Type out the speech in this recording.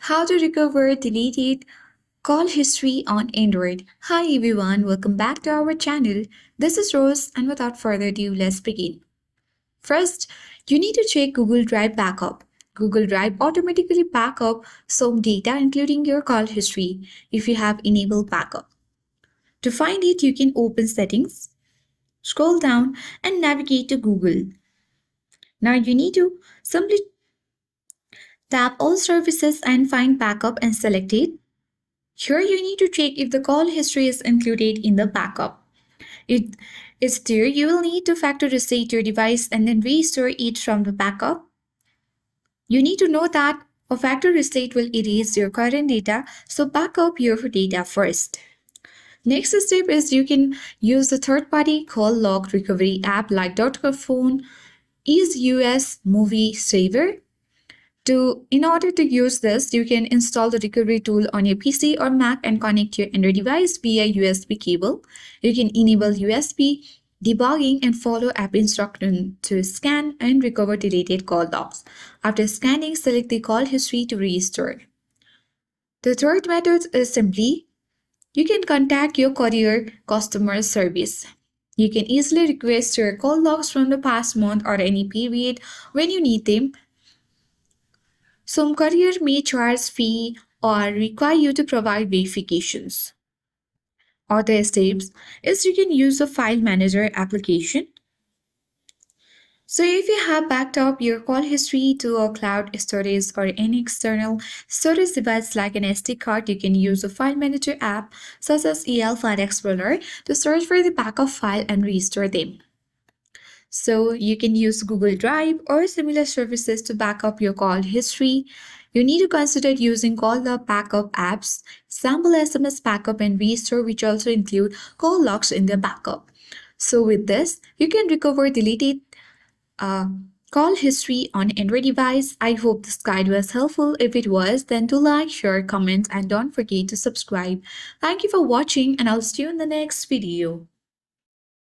How to recover deleted call history on Android. Hi everyone, welcome back to our channel. This is Rose, and without further ado, let's begin. First, you need to check Google Drive Backup. Google Drive automatically back up some data including your call history if you have enabled backup. To find it, you can open Settings, scroll down and navigate to Google. Now you need to simply tap All Services and find Backup and select it. Here you need to check if the call history is included in the backup. If it's there, you will need to factory reset your device and then restore it from the backup. You need to know that a factory reset will erase your current data, so back up your data first. Next step is you can use the third-party call log recovery app like Fone US Movie Saver. In order to use this, you can install the recovery tool on your PC or Mac and connect your Android device via USB cable. You can enable USB debugging and follow app instructions to scan and recover deleted call logs. After scanning, select the call history to restore. The third method is simply you can contact your courier customer service. You can easily request your call logs from the past month or any period when you need them. Some courier may charge fee or require you to provide verifications. Other steps is you can use the file manager application. So if you have backed up your call history to a cloud storage or any external storage device like an SD card, you can use the file manager app such as EL File Explorer to search for the backup file and restore them. So you can use Google Drive or similar services to back up your call history. You need to consider using call log backup apps, sample SMS Backup and Restore, which also include call logs in the backup. So with this, you can recover deleted call history on Android device. I hope this guide was helpful. If it was, then do like, share, comment, and don't forget to subscribe. Thank you for watching, and I'll see you in the next video.